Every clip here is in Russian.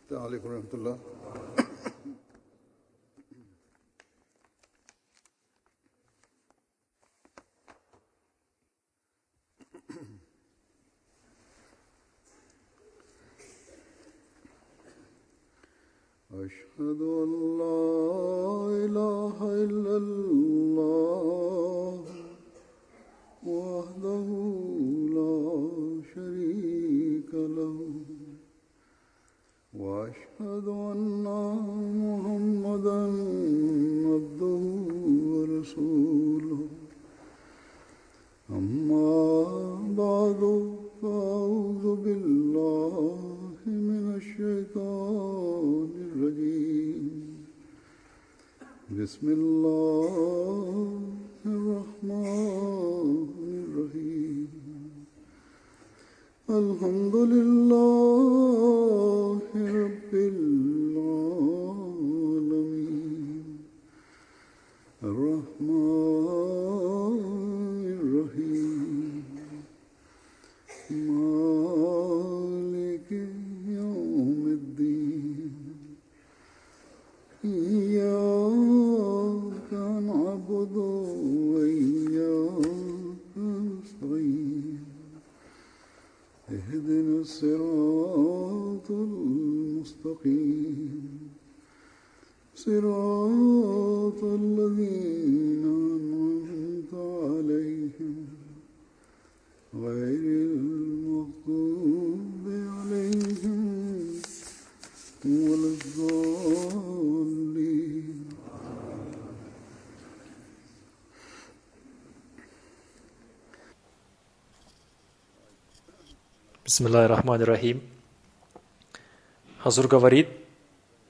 السلام عليكم ورحمة الله. أشهد أن لا إله إلا الله وحده لا شريك له وأشهد أن محمدًا عبده ورسوله أما بعد فأعوذ بالله من الشيطان الرجيم بسم الله الرحمن الرحيم الحمد لله رب العالمين الرحمن الرحيم مالك يوم الدين إياك نعبد وإياك نستعين اهدنا الصراط المستقيم صراط الذين أنعمت عليهم غير المغضوب عليهم ولا الضالين. Бисмиллахир-рахманир-рахим. Хазур говорит,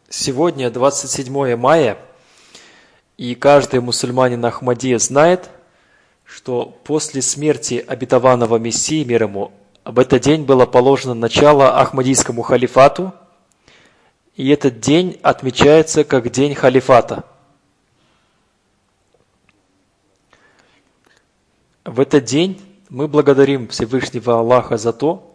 сегодня 27 мая, и каждый мусульманин Ахмадия знает, что после смерти обетованного Мессии, мир ему, в этот день было положено начало Ахмадийскому халифату, и этот день отмечается как день халифата. В этот день мы благодарим Всевышнего Аллаха за то,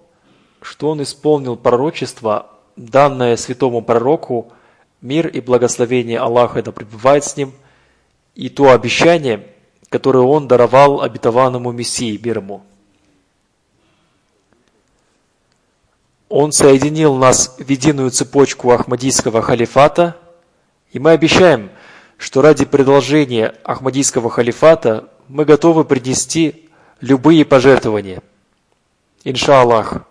что Он исполнил пророчество, данное святому пророку, мир и благословение Аллаха да пребывает с ним, и то обещание, которое Он даровал обетованному Мессии, мир ему. Он соединил нас в единую цепочку Ахмадийского халифата, и мы обещаем, что ради продолжения Ахмадийского халифата мы готовы принести любые пожертвования. Иншаллах.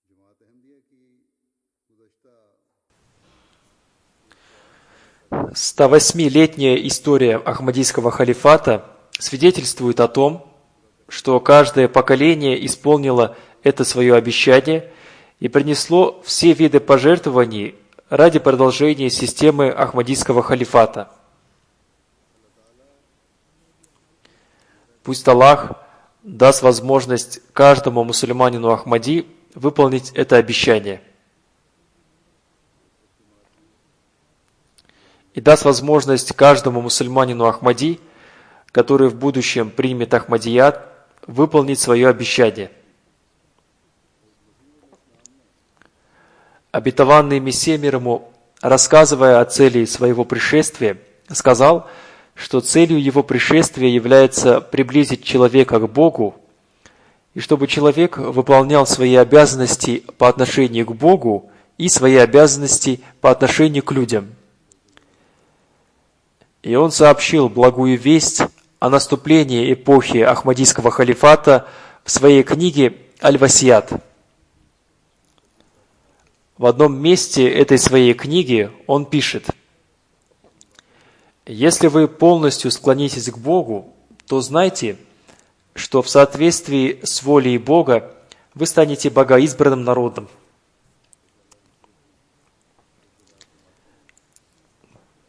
جماعت 108-летняя история Ахмадийского халифата свидетельствует о том, что каждое поколение исполнило это свое обещание и принесло все виды пожертвований ради продолжения системы Ахмадийского халифата. Пусть Аллах даст возможность каждому мусульманину Ахмади выполнить это обещание. И даст возможность каждому мусульманину Ахмади, который в будущем примет Ахмадият, выполнить свое обещание. Обетованный Мессия, мир ему, рассказывая о цели своего пришествия, сказал, что целью его пришествия является приблизить человека к Богу, и чтобы человек выполнял свои обязанности по отношению к Богу и свои обязанности по отношению к людям. И он сообщил благую весть о наступлении эпохи Ахмадийского халифата в своей книге «Аль-Васият». В одном месте этой своей книги он пишет: «Если вы полностью склонитесь к Богу, то знайте, что в соответствии с волей Бога вы станете богоизбранным народом.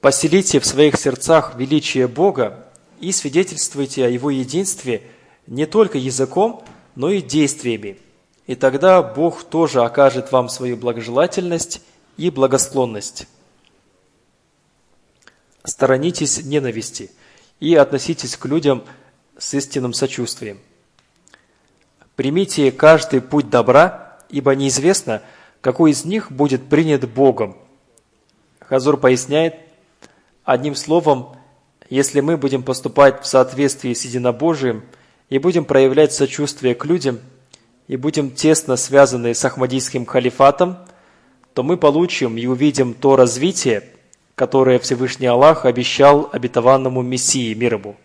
Поселите в своих сердцах величие Бога и свидетельствуйте о Его единстве не только языком, но и действиями, и тогда Бог тоже окажет вам свою благожелательность и благосклонность. Сторонитесь ненависти и относитесь к людям с истинным сочувствием. Примите каждый путь добра, ибо неизвестно, какой из них будет принят Богом. Хазур поясняет, одним словом, если мы будем поступать в соответствии с единобожием и будем проявлять сочувствие к людям, и будем тесно связаны с Ахмадийским халифатом, то мы получим и увидим то развитие, которое Всевышний Аллах обещал обетованному Мессии мир ему.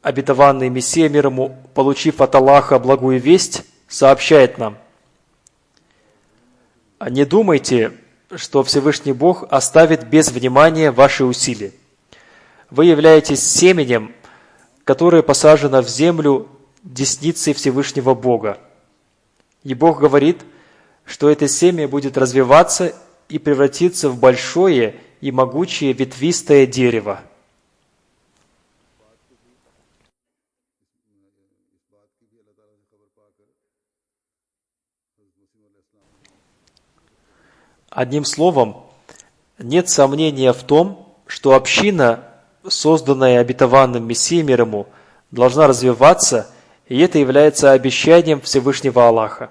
Обетованный Мессия мир ему, получив от Аллаха благую весть, сообщает нам: «Не думайте, что Всевышний Бог оставит без внимания ваши усилия. Вы являетесь семенем, которое посажено в землю десницей Всевышнего Бога. И Бог говорит, что это семя будет развиваться и превратиться в большое и могучее ветвистое дерево». Одним словом, нет сомнения в том, что община, созданная обетованным Мессией мир ему, должна развиваться, и это является обещанием Всевышнего Аллаха.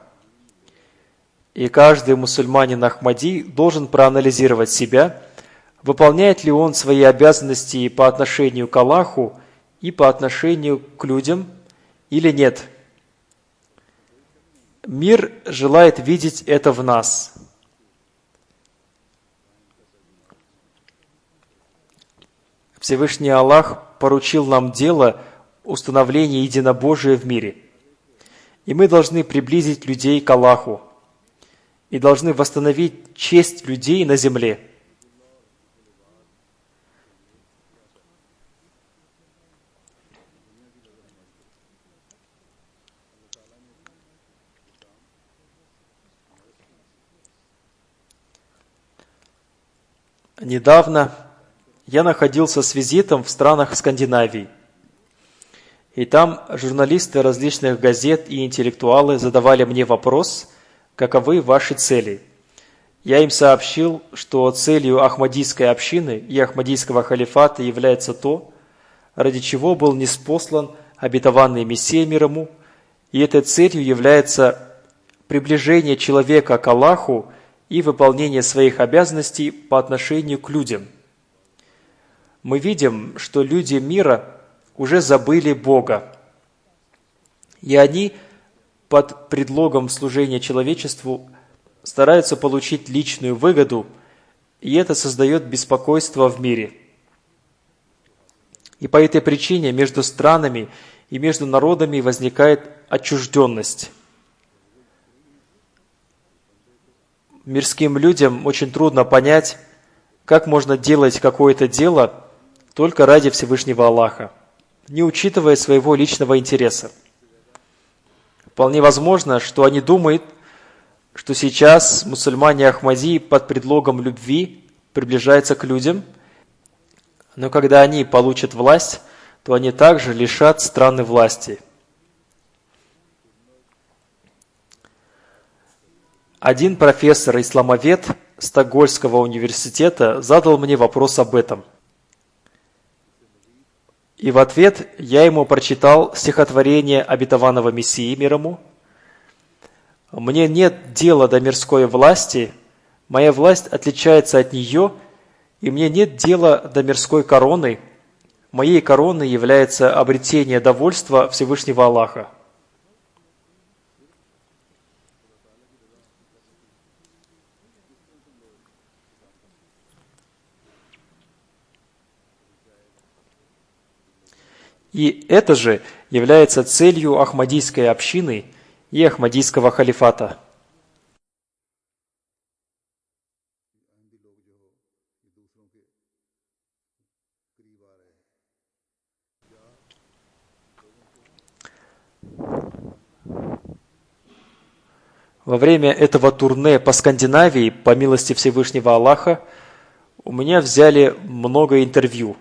И каждый мусульманин Ахмади должен проанализировать себя, выполняет ли он свои обязанности по отношению к Аллаху и по отношению к людям или нет. Мир желает видеть это в нас. Всевышний Аллах поручил нам дело установления единобожия в мире. И мы должны приблизить людей к Аллаху и должны восстановить честь людей на земле. Недавно я находился с визитом в странах Скандинавии. И там журналисты различных газет и интеллектуалы задавали мне вопрос, каковы ваши цели. Я им сообщил, что целью Ахмадийской общины и Ахмадийского халифата является то, ради чего был ниспослан обетованный Мессия мир ему, и этой целью является приближение человека к Аллаху и выполнение своих обязанностей по отношению к людям. Мы видим, что люди мира уже забыли Бога, и они под предлогом служения человечеству стараются получить личную выгоду, и это создает беспокойство в мире. И по этой причине между странами и между народами возникает отчужденность. Мирским людям очень трудно понять, как можно делать какое-то дело только ради Всевышнего Аллаха, не учитывая своего личного интереса. Вполне возможно, что они думают, что сейчас мусульмане Ахмади под предлогом любви приближаются к людям, но когда они получат власть, то они также лишат страны власти. Один профессор-исламовед Стокгольмского университета задал мне вопрос об этом. И в ответ я ему прочитал стихотворение обетованного Мессии мир ему. «Мне нет дела до мирской власти, моя власть отличается от нее, и мне нет дела до мирской короны, моей короной является обретение довольства Всевышнего Аллаха». И это же является целью Ахмадийской общины и Ахмадийского халифата. Во время этого турне по Скандинавии, по милости Всевышнего Аллаха, у меня взяли много интервью.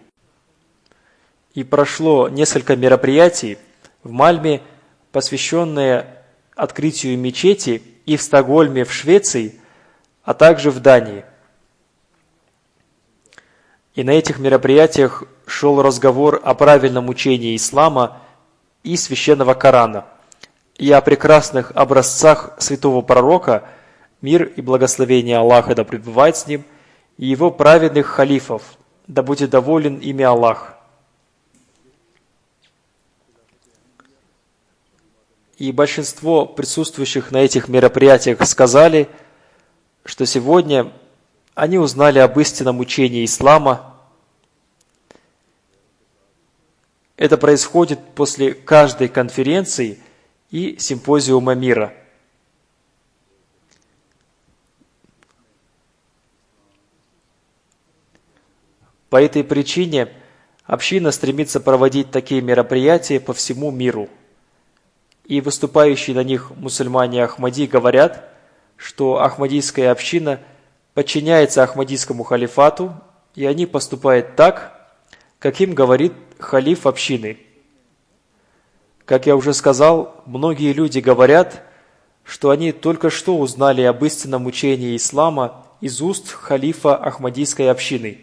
И прошло несколько мероприятий в Мальме посвященные открытию мечети и в Стокгольме в Швеции, а также в Дании. И на этих мероприятиях шел разговор о правильном учении ислама и священного Корана, и о прекрасных образцах святого пророка, мир и благословение Аллаха да пребывает с ним, и его праведных халифов, да будет доволен ими Аллах. И большинство присутствующих на этих мероприятиях сказали, что сегодня они узнали об истинном учении ислама. Это происходит после каждой конференции и симпозиума мира. По этой причине община стремится проводить такие мероприятия по всему миру. И выступающие на них мусульмане Ахмади говорят, что ахмадийская община подчиняется ахмадийскому халифату, и они поступают так, как им говорит халиф общины. Как я уже сказал, многие люди говорят, что они только что узнали об истинном учении ислама из уст халифа ахмадийской общины.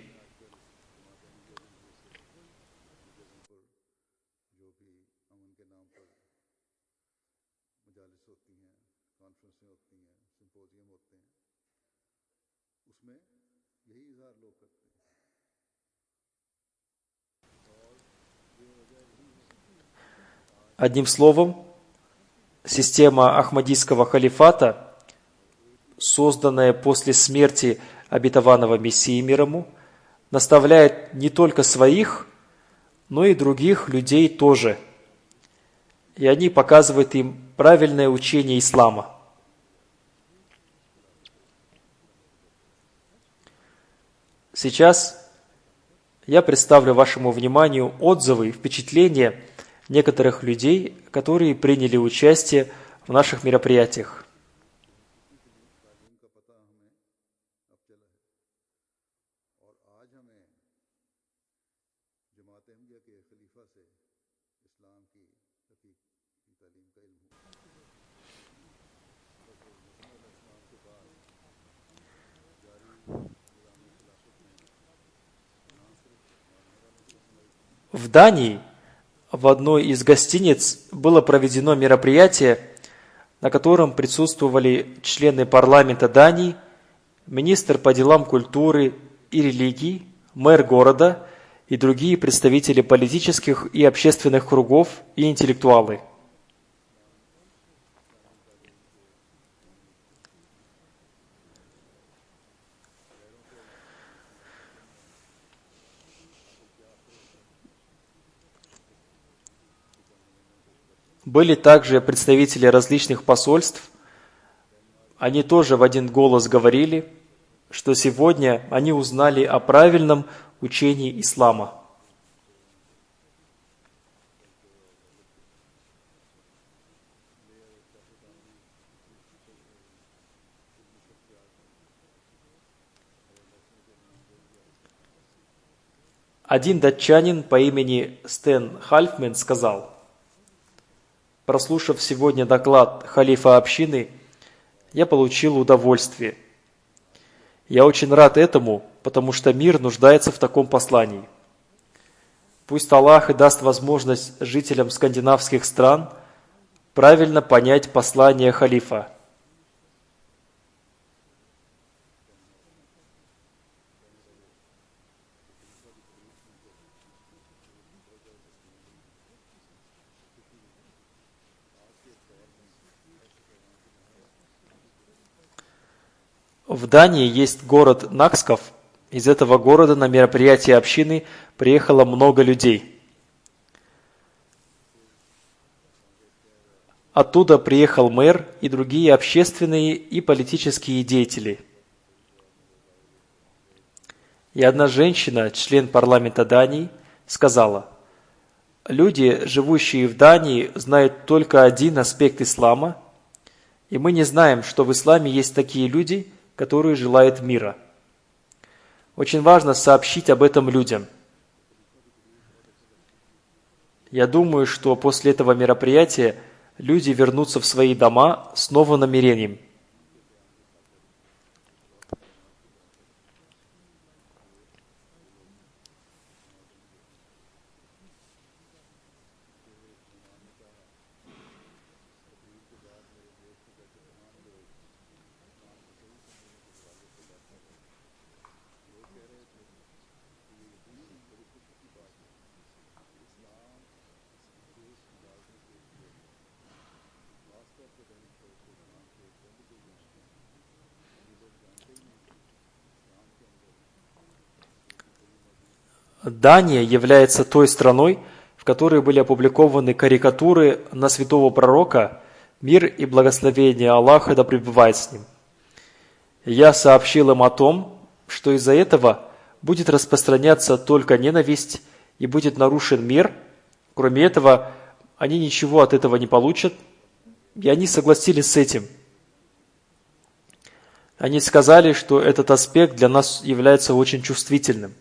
Одним словом, система Ахмадийского халифата, созданная после смерти обетованного Мессии мир ему, наставляет не только своих, но и других людей тоже. И они показывают им правильное учение ислама. Сейчас я представлю вашему вниманию отзывы и впечатления некоторых людей, которые приняли участие в наших мероприятиях. В Дании в одной из гостиниц было проведено мероприятие, на котором присутствовали члены парламента Дании, министр по делам культуры и религии, мэр города и другие представители политических и общественных кругов и интеллектуалы. Были также представители различных посольств. Они тоже в один голос говорили, что сегодня они узнали о правильном учении ислама. Один датчанин по имени Стэн Хальфмен сказал: прослушав сегодня доклад халифа общины, я получил удовольствие. Я очень рад этому, потому что мир нуждается в таком послании. Пусть Аллах и даст возможность жителям скандинавских стран правильно понять послание халифа. В Дании есть город Наксков. Из этого города на мероприятие общины приехало много людей. Оттуда приехал мэр и другие общественные и политические деятели. И одна женщина, член парламента Дании, сказала: люди, живущие в Дании, знают только один аспект ислама, и мы не знаем, что в исламе есть такие люди, которые желают мира. Очень важно сообщить об этом людям. Я думаю, что после этого мероприятия люди вернутся в свои дома с новым намерением. Дания является той страной, в которой были опубликованы карикатуры на святого пророка, мир и благословение Аллаха да пребывает с ним. Я сообщил им о том, что из-за этого будет распространяться только ненависть и будет нарушен мир. Кроме этого, они ничего от этого не получат, и они согласились с этим. Они сказали, что этот аспект для нас является очень чувствительным.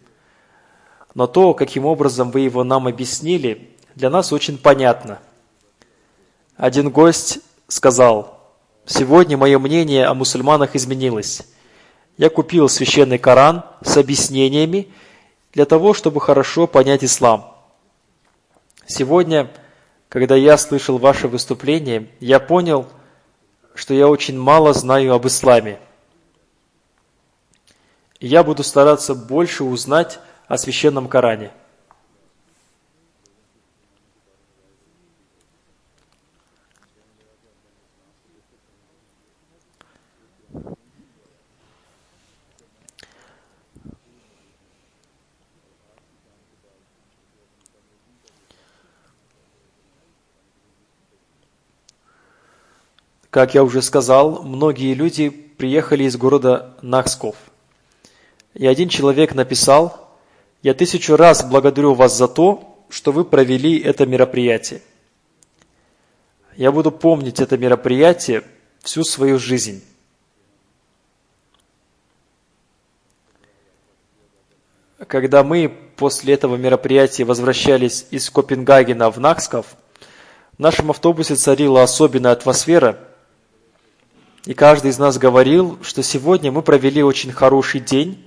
Но то, каким образом вы его нам объяснили, для нас очень понятно. Один гость сказал: «Сегодня мое мнение о мусульманах изменилось. Я купил священный Коран с объяснениями для того, чтобы хорошо понять ислам. Сегодня, когда я слышал ваше выступление, я понял, что я очень мало знаю об исламе. И я буду стараться больше узнать о священном Коране». Как я уже сказал, многие люди приехали из города Нахсков. И один человек написал: «Я 1000 раз благодарю вас за то, что вы провели это мероприятие. Я буду помнить это мероприятие всю свою жизнь». Когда мы после этого мероприятия возвращались из Копенгагена в Нахсков, в нашем автобусе царила особенная атмосфера, и каждый из нас говорил, что сегодня мы провели очень хороший день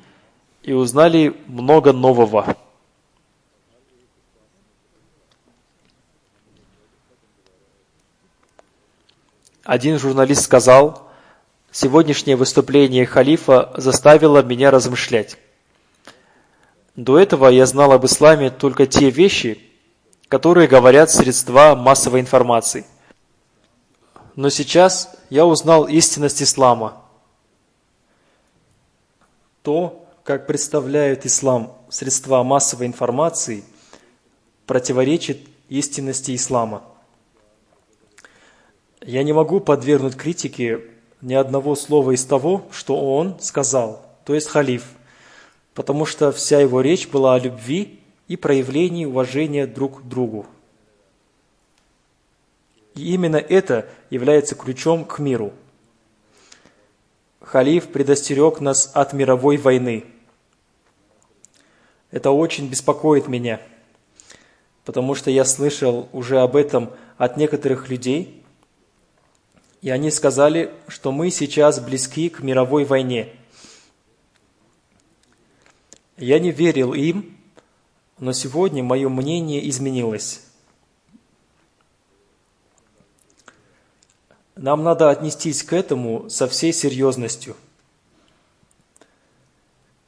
и узнали много нового. Один журналист сказал: «Сегодняшнее выступление халифа заставило меня размышлять. До этого я знал об исламе только те вещи, которые говорят средства массовой информации. Но сейчас я узнал истинность ислама. То, как представляют ислам средства массовой информации, противоречит истинности ислама. Я не могу подвергнуть критике ни одного слова из того, что он сказал, то есть халиф, потому что вся его речь была о любви и проявлении уважения друг к другу. И именно это является ключом к миру. Халиф предостерег нас от мировой войны. Это очень беспокоит меня, потому что я слышал уже об этом от некоторых людей, и они сказали, что мы сейчас близки к мировой войне. Я не верил им, но сегодня мое мнение изменилось. Нам надо отнестись к этому со всей серьезностью.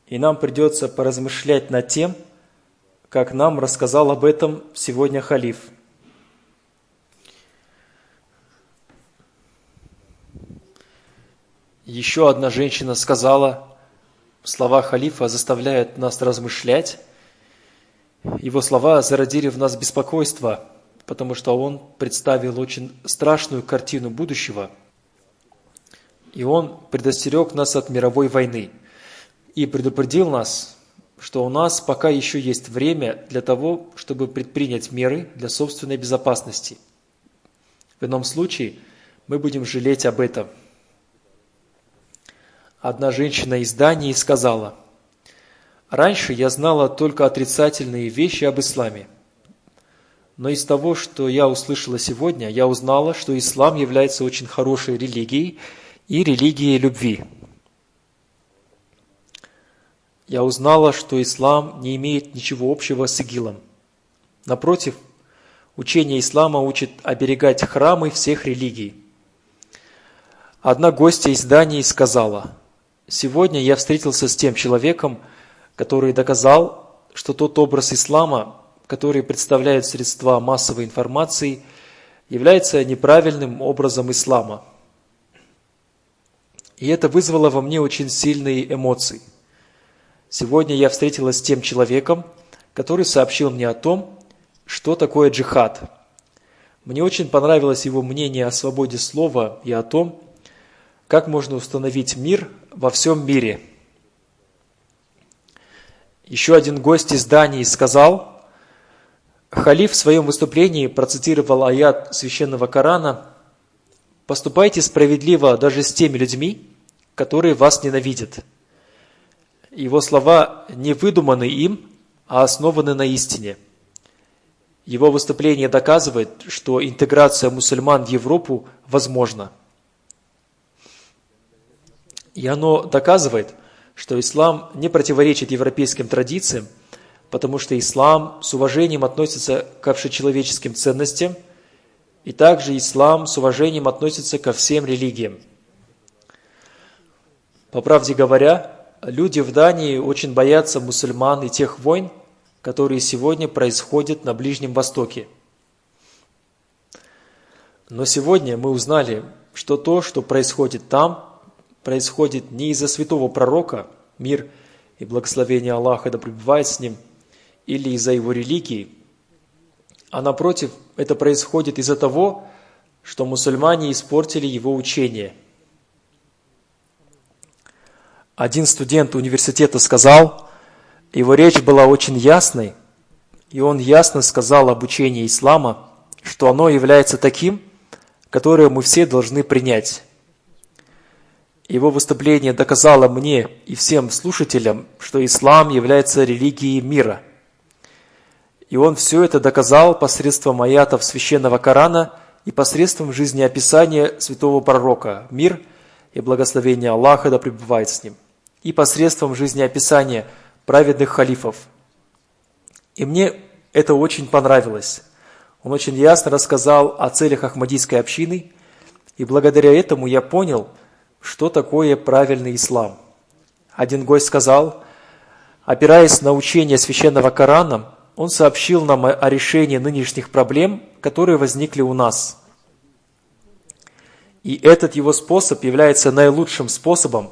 И нам придется поразмышлять над тем, как нам рассказал об этом сегодня халиф. Еще одна женщина сказала: слова халифа заставляют нас размышлять. Его слова зародили в нас беспокойство, потому что он представил очень страшную картину будущего. И он предостерег нас от мировой войны и предупредил нас, что у нас пока еще есть время для того, чтобы предпринять меры для собственной безопасности. В ином случае мы будем жалеть об этом. Одна женщина из Дании сказала: «Раньше я знала только отрицательные вещи об исламе. Но из того, что я услышала сегодня, я узнала, что ислам является очень хорошей религией и религией любви. Я узнала, что ислам не имеет ничего общего с ИГИЛом. Напротив, учение ислама учит оберегать храмы всех религий. Одна гостья из Дании сказала: «Сегодня я встретился с тем человеком, который доказал, что тот образ ислама, который представляет средства массовой информации, является неправильным образом ислама». И это вызвало во мне очень сильные эмоции. Сегодня я встретилась с тем человеком, который сообщил мне о том, что такое джихад. Мне очень понравилось его мнение о свободе слова и о том, как можно установить мир во всем мире. Еще один гость из Дании сказал: халиф в своем выступлении процитировал аят священного Корана: «Поступайте справедливо даже с теми людьми, которые вас ненавидят». Его слова не выдуманы им, а основаны на истине. Его выступление доказывает, что интеграция мусульман в Европу возможна. И оно доказывает, что ислам не противоречит европейским традициям, потому что ислам с уважением относится к общечеловеческим ценностям, и также ислам с уважением относится ко всем религиям. По правде говоря, люди в Дании очень боятся мусульман и тех войн, которые сегодня происходят на Ближнем Востоке. Но сегодня мы узнали, что то, что происходит там, происходит не из-за святого пророка, мир и благословение Аллаха да пребывает с ним, или из-за его религии, а напротив, это происходит из-за того, что мусульмане испортили его учение. Один студент университета сказал, его речь была очень ясной, и он ясно сказал об учении ислама, что оно является таким, которое мы все должны принять. Его выступление доказало мне и всем слушателям, что ислам является религией мира. И он все это доказал посредством аятов священного Корана и посредством жизнеописания святого пророка, мир и благословение Аллаха да пребывает с ним, и посредством жизнеописания праведных халифов. И мне это очень понравилось. Он очень ясно рассказал о целях Ахмадийской общины, и благодаря этому я понял, что такое правильный ислам. Один гость сказал, опираясь на учение священного Корана, он сообщил нам о решении нынешних проблем, которые возникли у нас. И этот его способ является наилучшим способом.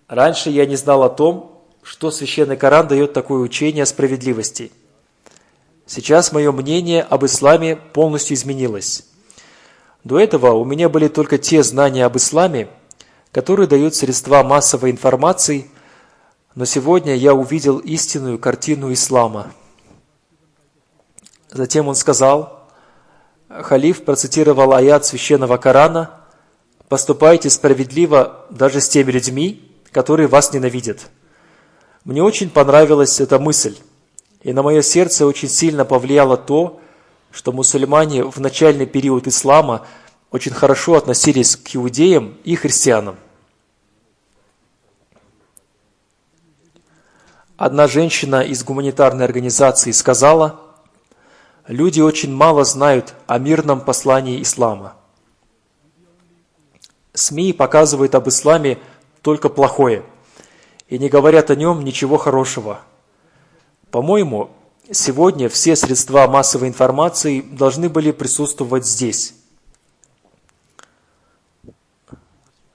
Раньше я не знал о том, что священный Коран дает такое учение о справедливости. Сейчас мое мнение об исламе полностью изменилось. До этого у меня были только те знания об исламе, которые дают средства массовой информации, но сегодня я увидел истинную картину ислама. Затем он сказал, халиф процитировал аят священного Корана: «Поступайте справедливо даже с теми людьми, которые вас ненавидят». Мне очень понравилась эта мысль, и на мое сердце очень сильно повлияло то, что мусульмане в начальный период ислама очень хорошо относились к иудеям и христианам. Одна женщина из гуманитарной организации сказала, люди очень мало знают о мирном послании ислама. СМИ показывают об исламе только плохое и не говорят о нем ничего хорошего. По-моему, сегодня все средства массовой информации должны были присутствовать здесь.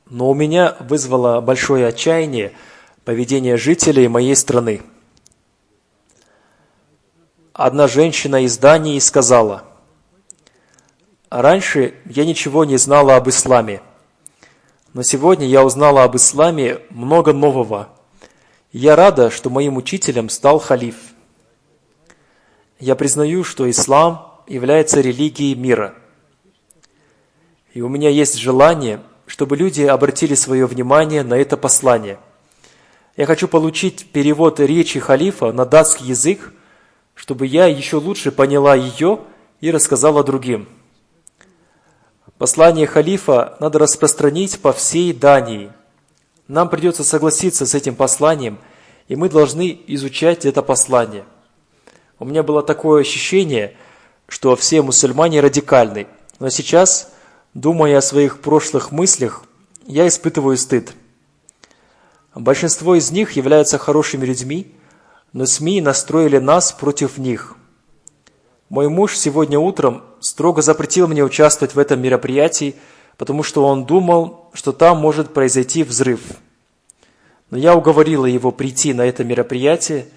Но у меня вызвало большое отчаяние поведение жителей моей страны. Одна женщина из Дании сказала, «Раньше я ничего не знала об исламе, но сегодня я узнала об исламе много нового. Я рада, что моим учителем стал халиф. Я признаю, что ислам является религией мира. И у меня есть желание, чтобы люди обратили свое внимание на это послание. Я хочу получить перевод речи халифа на датский язык, чтобы я еще лучше поняла ее и рассказала другим. Послание халифа надо распространить по всей Дании. Нам придется согласиться с этим посланием, и мы должны изучать это послание. У меня было такое ощущение, что все мусульмане радикальны, но сейчас, думая о своих прошлых мыслях, я испытываю стыд. Большинство из них являются хорошими людьми, но СМИ настроили нас против них. Мой муж сегодня утром строго запретил мне участвовать в этом мероприятии, потому что он думал, что там может произойти взрыв. Но я уговорила его прийти на это мероприятие,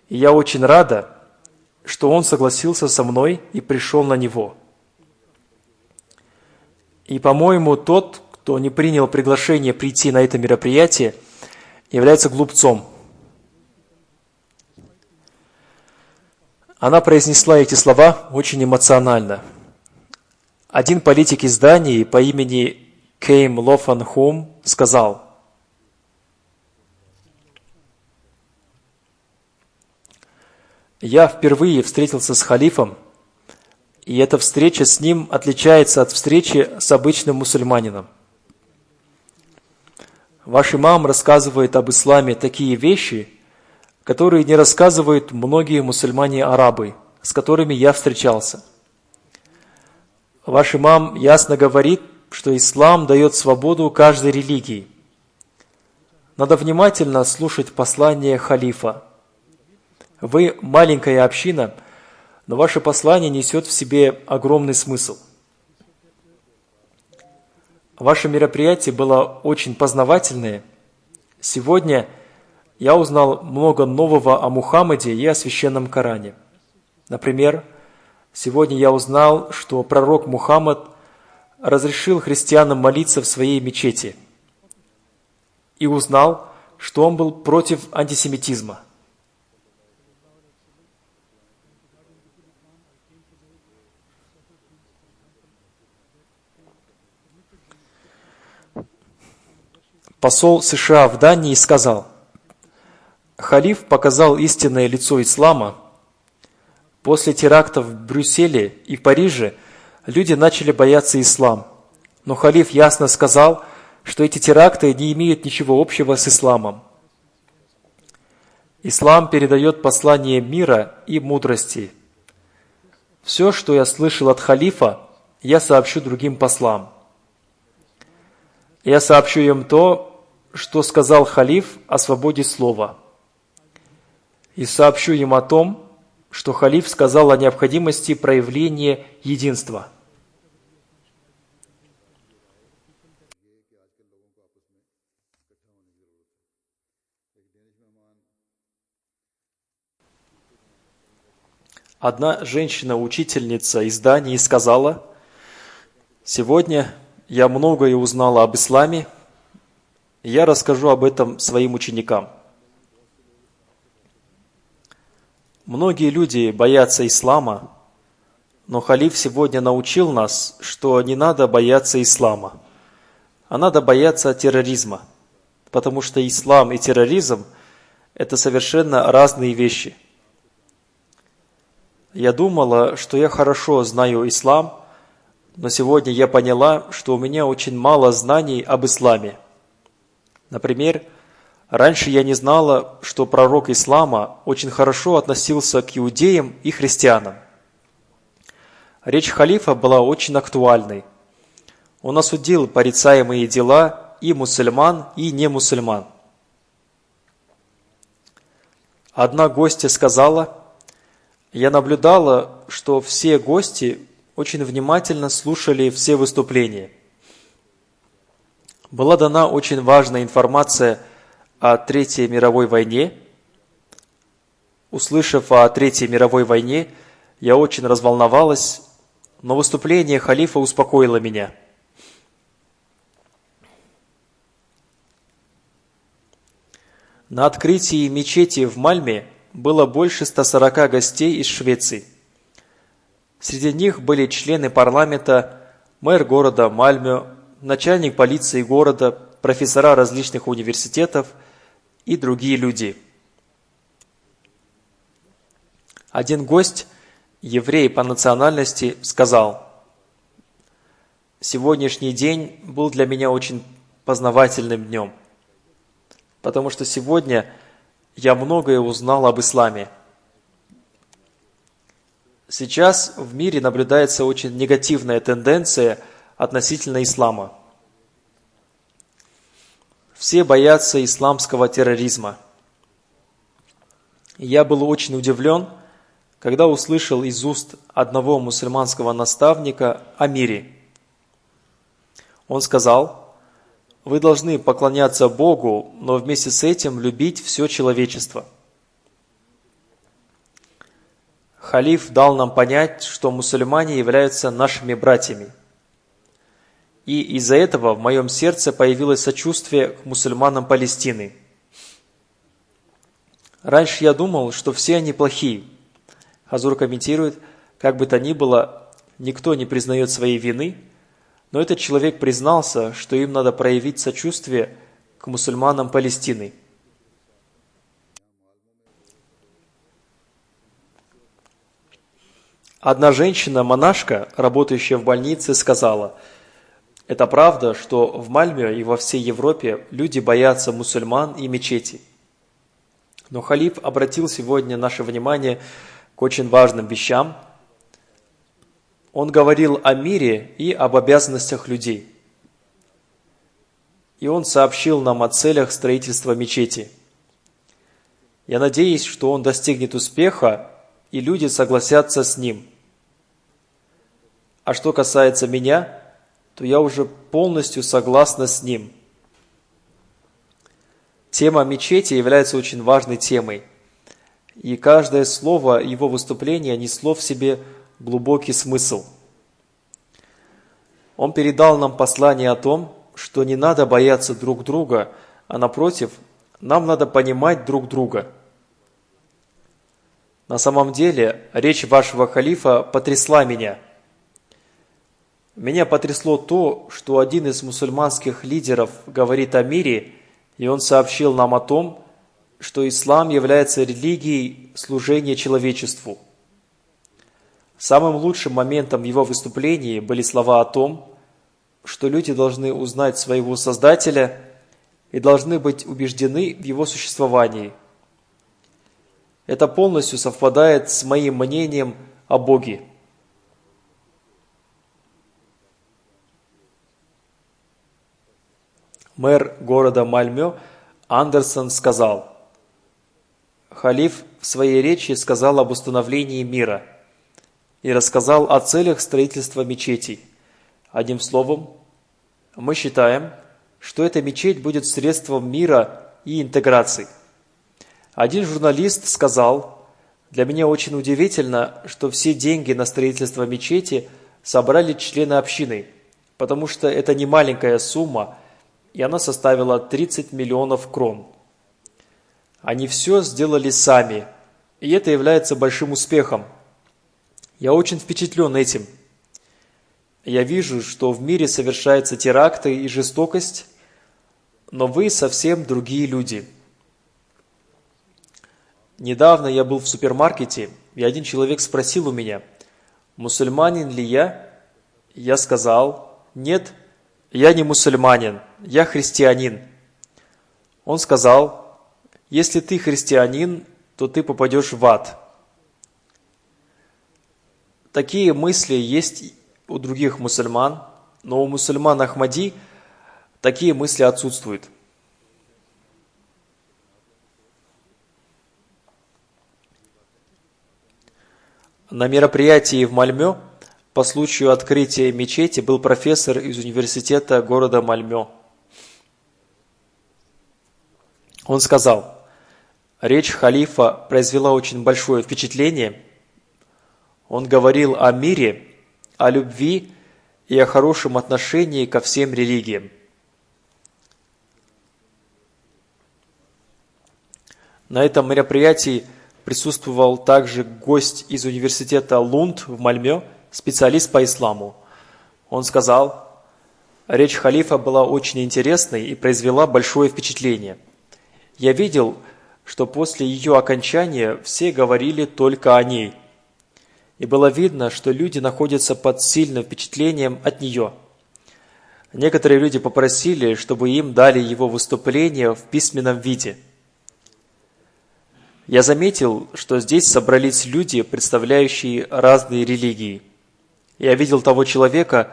и я очень рада, что он согласился со мной и пришел на него. И, по-моему, тот, кто не принял приглашение прийти на это мероприятие, является глупцом. Она произнесла эти слова очень эмоционально. Один политик из Дании по имени Кейм Лофан Хом сказал: «Я впервые встретился с халифом, и эта встреча с ним отличается от встречи с обычным мусульманином. Ваш имам рассказывает об исламе такие вещи, которые не рассказывают многие мусульмане-арабы, с которыми я встречался. Ваш имам ясно говорит, что ислам дает свободу каждой религии. Надо внимательно слушать послание халифа. Вы маленькая община, но ваше послание несет в себе огромный смысл. Ваше мероприятие было очень познавательное. Сегодня я узнал много нового о Мухаммаде и о Священном Коране. Например, сегодня я узнал, что пророк Мухаммад разрешил христианам молиться в своей мечети. И узнал, что он был против антисемитизма. Посол США в Дании сказал: «Халиф показал истинное лицо ислама. После терактов в Брюсселе и Париже люди начали бояться ислам. Но халиф ясно сказал, что эти теракты не имеют ничего общего с исламом. Ислам передает послание мира и мудрости. Все, что я слышал от халифа, я сообщу другим послам. Я сообщу им то, что сказал халиф о свободе слова. И сообщу им о том, что халиф сказал о необходимости проявления единства». Одна женщина-учительница из Дании сказала: «Сегодня я многое узнала об исламе, и я расскажу об этом своим ученикам». Многие люди боятся ислама, но халиф сегодня научил нас, что не надо бояться ислама, а надо бояться терроризма, потому что ислам и терроризм – это совершенно разные вещи. Я думала, что я хорошо знаю ислам, но сегодня я поняла, что у меня очень мало знаний об исламе. Например, раньше я не знала, что пророк ислама очень хорошо относился к иудеям и христианам. Речь халифа была очень актуальной. Он осудил порицаемые дела и мусульман, и немусульман. Одна гостья сказала: «Я наблюдала, что все гости очень внимательно слушали все выступления. Была дана очень важная информация о Третьей мировой войне. Услышав о Третьей мировой войне, я очень разволновалась, но выступление халифа успокоило меня. На открытии мечети в Мальме было больше 140 гостей из Швеции. Среди них были члены парламента, мэр города Мальмö, начальник полиции города, профессора различных университетов и другие люди. Один гость, еврей по национальности, сказал: «Сегодняшний день был для меня очень познавательным днем, потому что сегодня я многое узнал об исламе. Сейчас в мире наблюдается очень негативная тенденция относительно ислама. Все боятся исламского терроризма. И я был очень удивлен, когда услышал из уст одного мусульманского наставника о мире. Он сказал: вы должны поклоняться Богу, но вместе с этим любить все человечество. Халиф дал нам понять, что мусульмане являются нашими братьями. И из-за этого в моем сердце появилось сочувствие к мусульманам Палестины. Раньше я думал, что все они плохие. Хазур комментирует: как бы то ни было, никто не признает своей вины, но этот человек признался, что им надо проявить сочувствие к мусульманам Палестины. Одна женщина-монашка, работающая в больнице, сказала: это правда, что в Мальме и во всей Европе люди боятся мусульман и мечети. Но халиф обратил сегодня наше внимание к очень важным вещам. Он говорил о мире и об обязанностях людей. И он сообщил нам о целях строительства мечети. Я надеюсь, что он достигнет успеха, и люди согласятся с ним. А что касается меня, то я уже полностью согласна с ним. Тема мечети является очень важной темой, и каждое слово его выступления несло в себе глубокий смысл. Он передал нам послание о том, что не надо бояться друг друга, а напротив, нам надо понимать друг друга. На самом деле, речь вашего халифа потрясла меня. Меня потрясло то, что один из мусульманских лидеров говорит о мире, и он сообщил нам о том, что ислам является религией служения человечеству. Самым лучшим моментом его выступления были слова о том, что люди должны узнать своего Создателя и должны быть убеждены в его существовании. Это полностью совпадает с моим мнением о Боге. Мэр города Мальмё Андерсон сказал: халиф в своей речи сказал об установлении мира и рассказал о целях строительства мечетей. Одним словом, мы считаем, что эта мечеть будет средством мира и интеграции. Один журналист сказал: для меня очень удивительно, что все деньги на строительство мечети собрали члены общины, потому что это не маленькая сумма, и она составила 30 миллионов крон. Они все сделали сами, и это является большим успехом. Я очень впечатлен этим. Я вижу, что в мире совершаются теракты и жестокость, но вы совсем другие люди. Недавно я был в супермаркете, и один человек спросил у меня: мусульманин ли я? Я сказал: нет, я не мусульманин, я христианин. Он сказал: если ты христианин, то ты попадешь в ад. Такие мысли есть у других мусульман, но у мусульман Ахмади такие мысли отсутствуют. На мероприятии в Мальмё по случаю открытия мечети был профессор из университета города Мальмё. Он сказал: речь халифа произвела очень большое впечатление. Он говорил о мире, о любви и о хорошем отношении ко всем религиям. На этом мероприятии присутствовал также гость из университета Лунд в Мальмё, специалист по исламу. Он сказал: речь халифа была очень интересной и произвела большое впечатление. Я видел, что после ее окончания все говорили только о ней. И было видно, что люди находятся под сильным впечатлением от нее. Некоторые люди попросили, чтобы им дали его выступление в письменном виде. Я заметил, что здесь собрались люди, представляющие разные религии. Я видел того человека,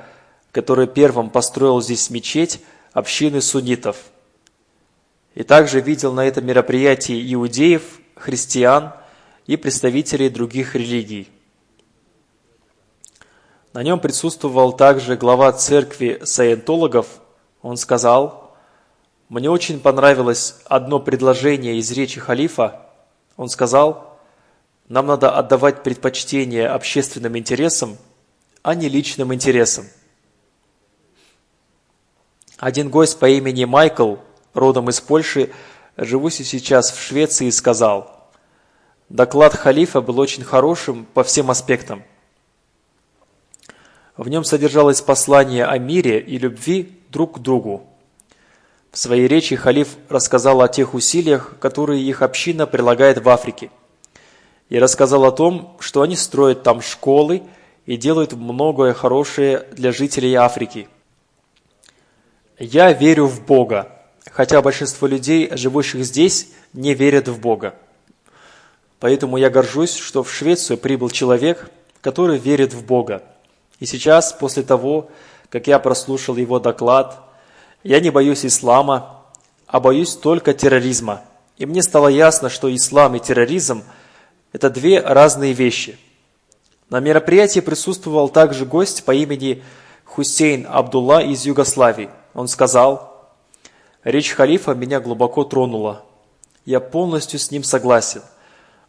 который первым построил здесь мечеть общины суннитов. И также видел на этом мероприятии иудеев, христиан и представителей других религий. На нем присутствовал также глава церкви саентологов. Он сказал: «Мне очень понравилось одно предложение из речи халифа». Он сказал: «Нам надо отдавать предпочтение общественным интересам, а не личным интересам». Один гость по имени Майкл, родом из Польши, живущий сейчас в Швеции, сказал: «Доклад халифа был очень хорошим по всем аспектам. В нем содержалось послание о мире и любви друг к другу. В своей речи халиф рассказал о тех усилиях, которые их община прилагает в Африке, и рассказал о том, что они строят там школы и делают многое хорошее для жителей Африки. Я верю в Бога, хотя большинство людей, живущих здесь, не верят в Бога. Поэтому я горжусь, что в Швецию прибыл человек, который верит в Бога. И сейчас, после того, как я прослушал его доклад, я не боюсь ислама, а боюсь только терроризма. И мне стало ясно, что ислам и терроризм – это две разные вещи». На мероприятии присутствовал также гость по имени Хусейн Абдулла из Югославии. Он сказал: «Речь халифа меня глубоко тронула. Я полностью с ним согласен.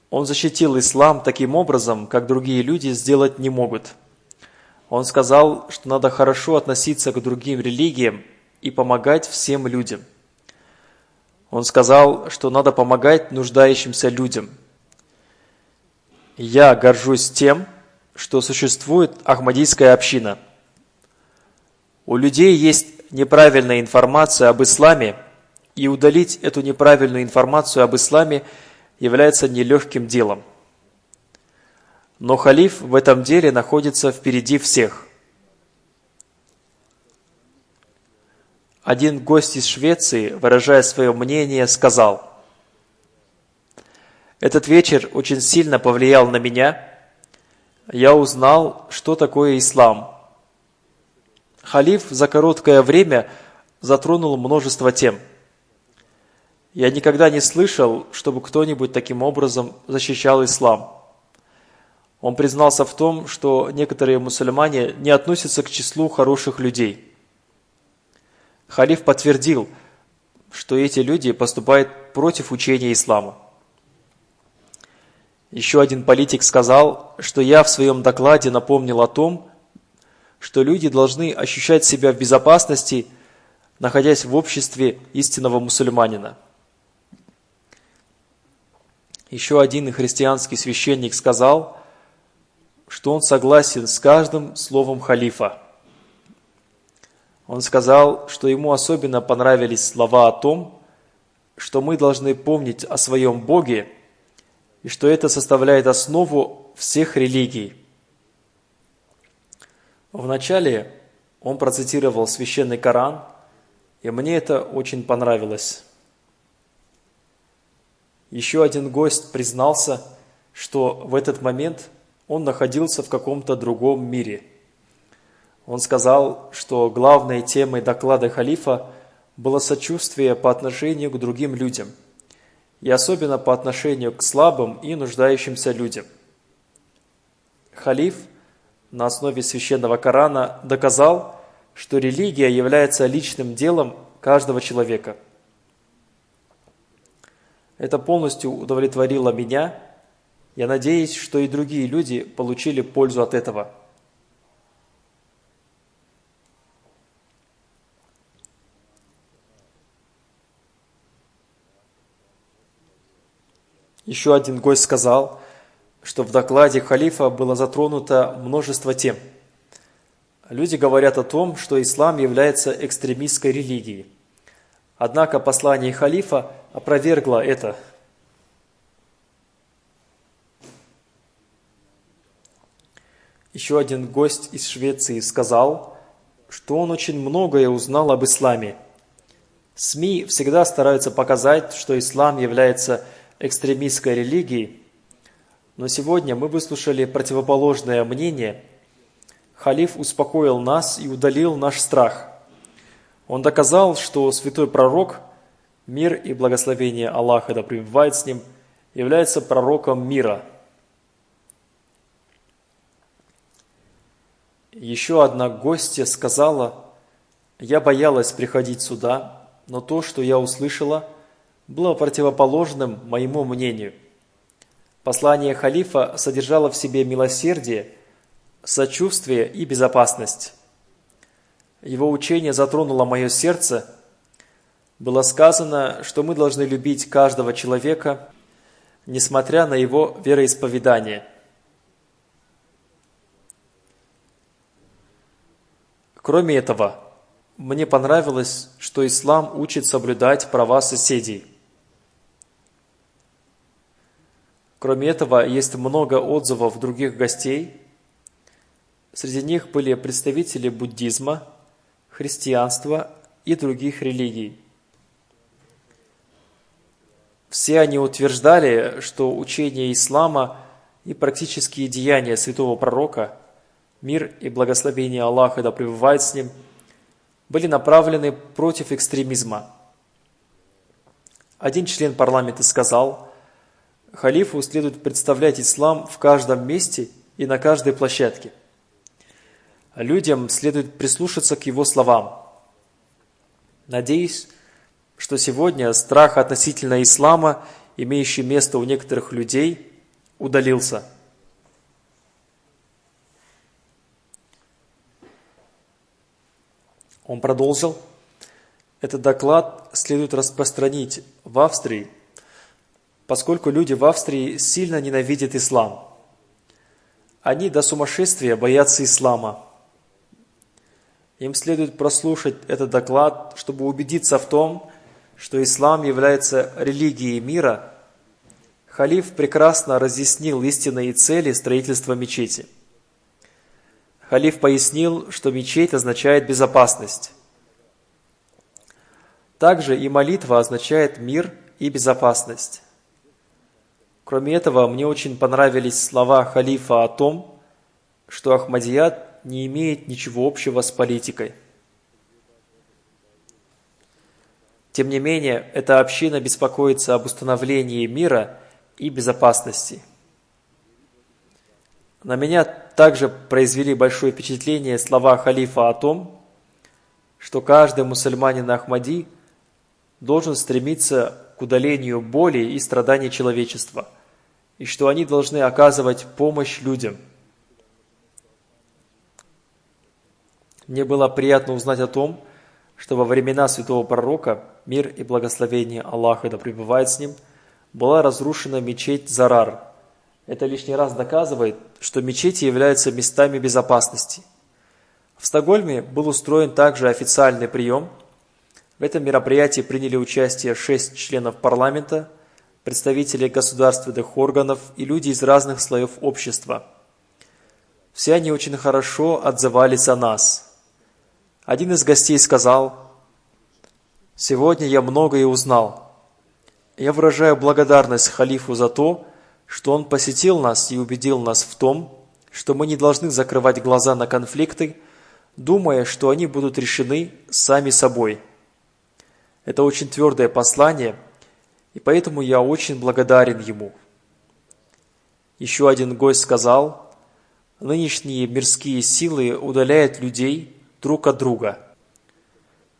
Он защитил ислам таким образом, как другие люди сделать не могут. Он сказал, что надо хорошо относиться к другим религиям и помогать всем людям. Он сказал, что надо помогать нуждающимся людям. Я горжусь тем, что существует Ахмадийская община. У людей есть неправильная информация об исламе, и удалить эту неправильную информацию об исламе является нелегким делом. Но халиф в этом деле находится впереди всех». Один гость из Швеции, выражая свое мнение, сказал: «Этот вечер очень сильно повлиял на меня. Я узнал, что такое ислам. Халиф за короткое время затронул множество тем. Я никогда не слышал, чтобы кто-нибудь таким образом защищал ислам. Он признался в том, что некоторые мусульмане не относятся к числу хороших людей. Халиф подтвердил, что эти люди поступают против учения ислама. Еще один политик сказал, что я в своем докладе напомнил о том, что люди должны ощущать себя в безопасности, находясь в обществе истинного мусульманина. Еще один христианский священник сказал, что он согласен с каждым словом халифа. Он сказал, что ему особенно понравились слова о том, что мы должны помнить о своем Боге и что это составляет основу всех религий. Вначале он процитировал священный Коран, и мне это очень понравилось. Еще один гость признался, что в этот момент он находился в каком-то другом мире. Он сказал, что главной темой доклада халифа было сочувствие по отношению к другим людям, и особенно по отношению к слабым и нуждающимся людям. Халиф на основе священного Корана доказал, что религия является личным делом каждого человека. Это полностью удовлетворило меня. Я надеюсь, что и другие люди получили пользу от этого. Еще один гость сказал, что в докладе халифа было затронуто множество тем. Люди говорят о том, что ислам является экстремистской религией. Однако послание халифа опровергло это. Еще один гость из Швеции сказал, что он очень многое узнал об исламе. СМИ всегда стараются показать, что ислам является экстремистской религией, но сегодня мы выслушали противоположное мнение. Халиф успокоил нас и удалил наш страх. Он доказал, что святой пророк, мир и благословение Аллаха да пребывает с ним, является пророком мира. Еще одна гостья сказала: «Я боялась приходить сюда, но то, что я услышала, было противоположным моему мнению». Послание халифа содержало в себе милосердие, сочувствие и безопасность. Его учение затронуло мое сердце. Было сказано, что мы должны любить каждого человека, несмотря на его вероисповедание. Кроме этого, мне понравилось, что ислам учит соблюдать права соседей. Кроме этого, есть много отзывов других гостей. Среди них были представители буддизма, христианства и других религий. Все они утверждали, что учение ислама и практические деяния святого пророка, мир и благословение Аллаха да пребывает с ним, были направлены против экстремизма. Один член парламента сказал: халифу следует представлять ислам в каждом месте и на каждой площадке. Людям следует прислушаться к его словам. Надеюсь, что сегодня страх относительно ислама, имеющий место у некоторых людей, удалился. Он продолжил: этот доклад следует распространить в Австрии, поскольку люди в Австрии сильно ненавидят ислам. Они до сумасшествия боятся ислама. Им следует прослушать этот доклад, чтобы убедиться в том, что ислам является религией мира. Халиф прекрасно разъяснил истинные цели строительства мечети. Халиф пояснил, что мечеть означает безопасность. Также и молитва означает мир и безопасность. Кроме этого, мне очень понравились слова халифа о том, что Ахмадият не имеет ничего общего с политикой. Тем не менее, эта община беспокоится об установлении мира и безопасности. На меня также произвели большое впечатление слова халифа о том, что каждый мусульманин Ахмади должен стремиться к удалению боли и страданий человечества, и что они должны оказывать помощь людям. Мне было приятно узнать о том, что во времена святого пророка, мир и благословение Аллаха да пребывает с ним, была разрушена мечеть Зарар. Это лишний раз доказывает, что мечети являются местами безопасности. В Стокгольме был устроен также официальный прием. В этом мероприятии приняли участие 6 членов парламента, представители государственных органов и люди из разных слоев общества. Все они очень хорошо отзывались о нас. Один из гостей сказал: «Сегодня я многое узнал. Я выражаю благодарность халифу за то, что он посетил нас и убедил нас в том, что мы не должны закрывать глаза на конфликты, думая, что они будут решены сами собой». Это очень твердое послание, и поэтому я очень благодарен ему. Еще один гость сказал: «Нынешние мирские силы удаляют людей друг от друга.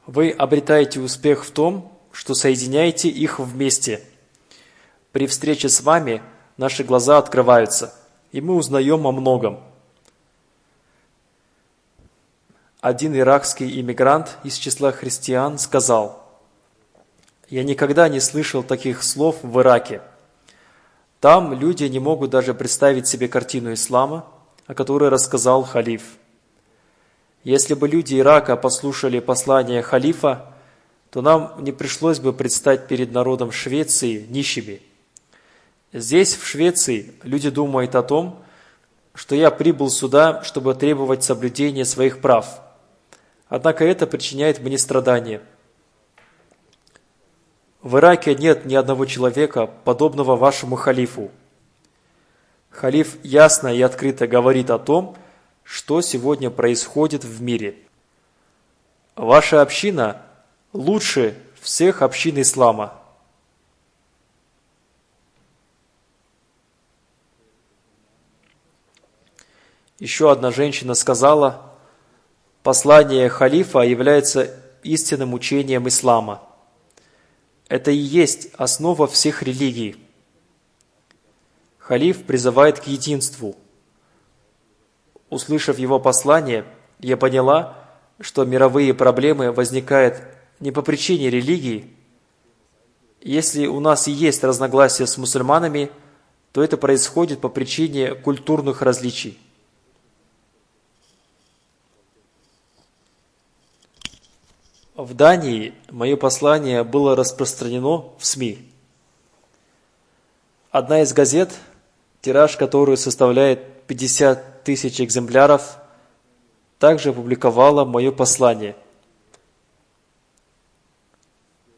Вы обретаете успех в том, что соединяете их вместе. При встрече с вами наши глаза открываются, и мы узнаем о многом». Один иракский иммигрант из числа христиан сказал: «Я никогда не слышал таких слов в Ираке. Там люди не могут даже представить себе картину ислама, о которой рассказал халиф. Если бы люди Ирака послушали послание халифа, то нам не пришлось бы предстать перед народом Швеции нищими. Здесь, в Швеции, люди думают о том, что я прибыл сюда, чтобы требовать соблюдения своих прав. Однако это причиняет мне страдания. В Ираке нет ни одного человека, подобного вашему халифу. Халиф ясно и открыто говорит о том, что сегодня происходит в мире. Ваша община лучше всех общин ислама. Еще одна женщина сказала, послание халифа является истинным учением ислама. Это и есть основа всех религий. Халиф призывает к единству. Услышав его послание, я поняла, что мировые проблемы возникают не по причине религии. Если у нас и есть разногласия с мусульманами, то это происходит по причине культурных различий. В Дании мое послание было распространено в СМИ. Одна из газет, тираж которой составляет 50 тысяч экземпляров, также опубликовала мое послание.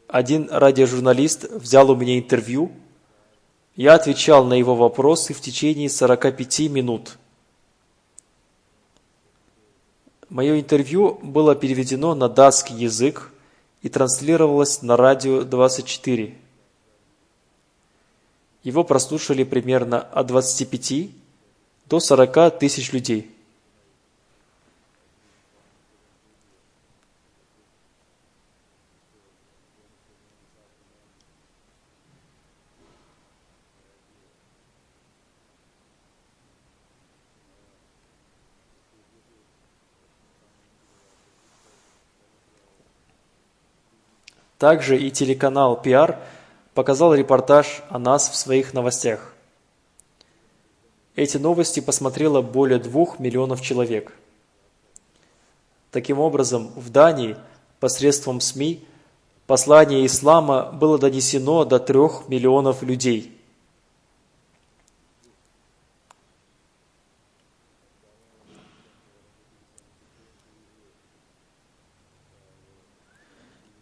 Один радиожурналист взял у меня интервью. Я отвечал на его вопросы в течение 45 минут. Мое интервью было переведено на датский язык и транслировалось на радио 24. Его прослушали примерно от 25 до 40 тысяч людей. Также и телеканал PR показал репортаж о нас в своих новостях. Эти новости посмотрело более 2 миллионов человек. Таким образом, в Дании посредством СМИ послание ислама было донесено до 3 миллионов людей.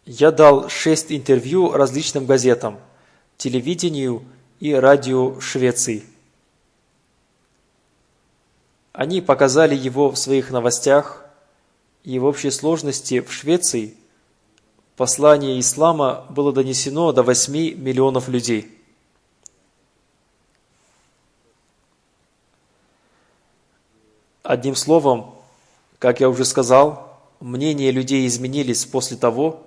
Я дал 6 интервью различным газетам, телевидению и радио Швеции. Они показали его в своих новостях, и в общей сложности в Швеции послание ислама было донесено до 8 миллионов людей. Одним словом, как я уже сказал, мнения людей изменились после того,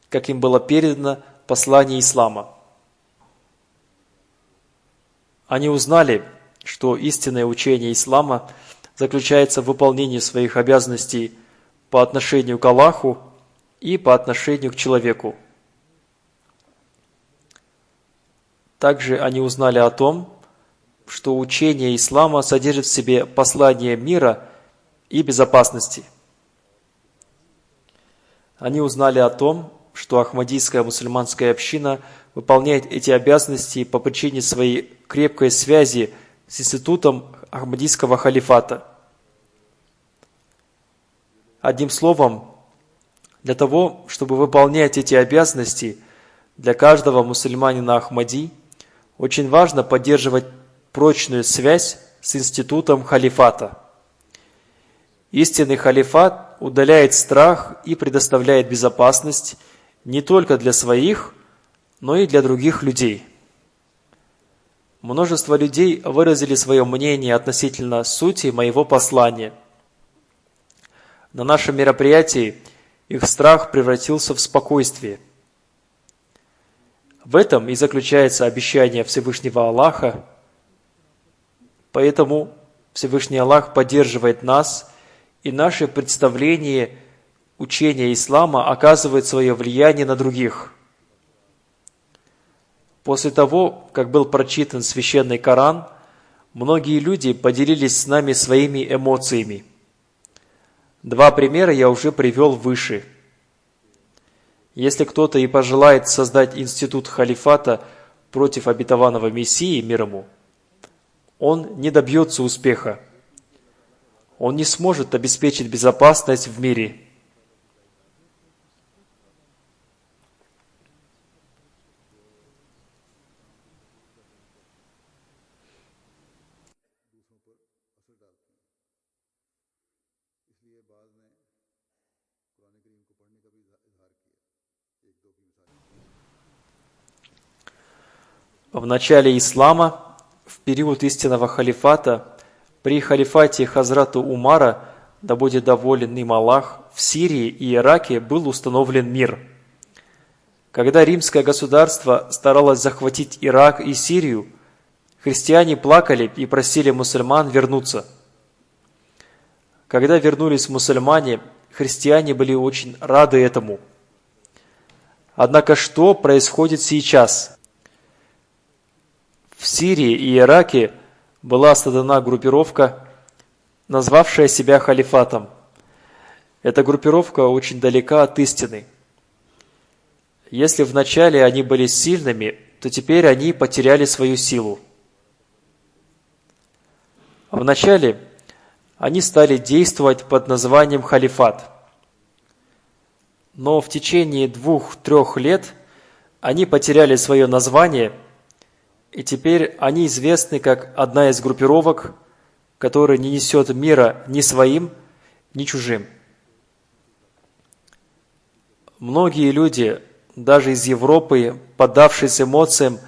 как им было передано послание ислама. Они узнали, что истинное учение ислама заключается в выполнении своих обязанностей по отношению к Аллаху и по отношению к человеку. Также они узнали о том, что учение ислама содержит в себе послание мира и безопасности. Они узнали о том, что Ахмадийская мусульманская община выполняет эти обязанности по причине своей крепкой связи с институтом Ахмадийского халифата. Одним словом, для того, чтобы выполнять эти обязанности, для каждого мусульманина Ахмади очень важно поддерживать прочную связь с институтом халифата. Истинный халифат удаляет страх и предоставляет безопасность не только для своих, но и для других людей. Множество людей выразили свое мнение относительно сути моего послания. На нашем мероприятии их страх превратился в спокойствие. В этом и заключается обещание Всевышнего Аллаха. Поэтому Всевышний Аллах поддерживает нас, и наше представление учения ислама оказывает свое влияние на других. После того, как был прочитан священный Коран, многие люди поделились с нами своими эмоциями. 2 примера я уже привел выше. Если кто-то и пожелает создать институт халифата против обетованного Мессии, мир ему, он не добьется успеха. он не сможет обеспечить безопасность в мире. В начале ислама, в период истинного халифата, при халифате Хазрата Умара, да будет доволен им Аллах, в Сирии и Ираке был установлен мир. Когда римское государство старалось захватить Ирак и Сирию, христиане плакали и просили мусульман вернуться. Когда вернулись мусульмане, христиане были очень рады этому. Однако что происходит сейчас? В Сирии и Ираке была создана группировка, назвавшая себя халифатом. Эта группировка очень далека от истины. Если вначале они были сильными, то теперь они потеряли свою силу. Вначале они стали действовать под названием халифат. Но в течение 2-3 лет они потеряли свое название, и теперь они известны как одна из группировок, которая не несет мира ни своим, ни чужим. Многие люди, даже из Европы, поддавшись эмоциям,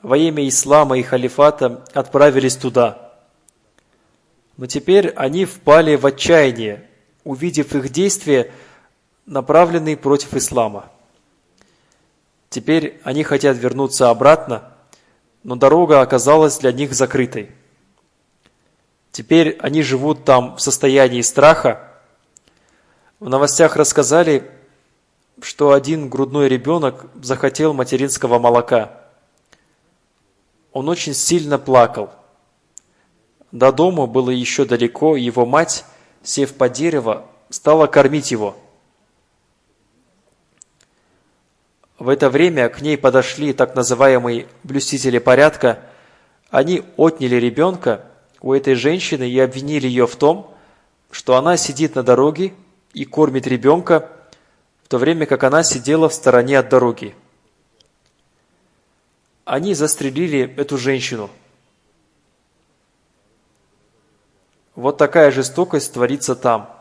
во имя ислама и халифата отправились туда. Но теперь они впали в отчаяние, увидев их действия, направленные против ислама. Теперь они хотят вернуться обратно, но дорога оказалась для них закрытой. Теперь они живут там в состоянии страха. В новостях рассказали, что один грудной ребенок захотел материнского молока. Он очень сильно плакал. До дома было еще далеко, и его мать, сев под дерево, стала кормить его. В это время к ней подошли так называемые блюстители порядка. Они отняли ребенка у этой женщины и обвинили ее в том, что она сидит на дороге и кормит ребенка, в то время как она сидела в стороне от дороги. Они застрелили эту женщину. Вот такая жестокость творится там.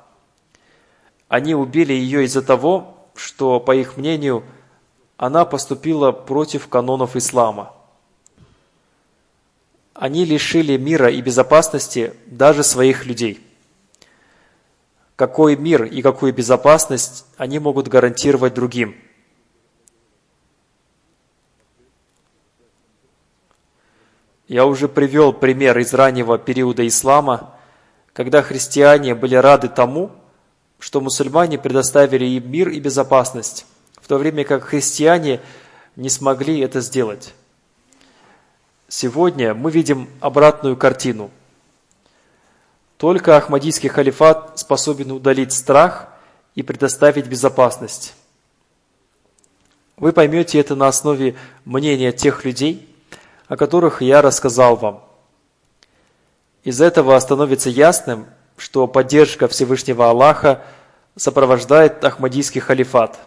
Они убили ее из-за того, что, по их мнению, она поступила против канонов ислама. Они лишили мира и безопасности даже своих людей. Какой мир и какую безопасность они могут гарантировать другим? Я уже привел пример из раннего периода ислама, когда христиане были рады тому, что мусульмане предоставили им мир и безопасность, в то время как христиане не смогли это сделать. Сегодня мы видим обратную картину. Только Ахмадийский халифат способен удалить страх и предоставить безопасность. Вы поймете это на основе мнения тех людей, о которых я рассказал вам. Из этого становится ясным, что поддержка Всевышнего Аллаха сопровождает Ахмадийский халифат.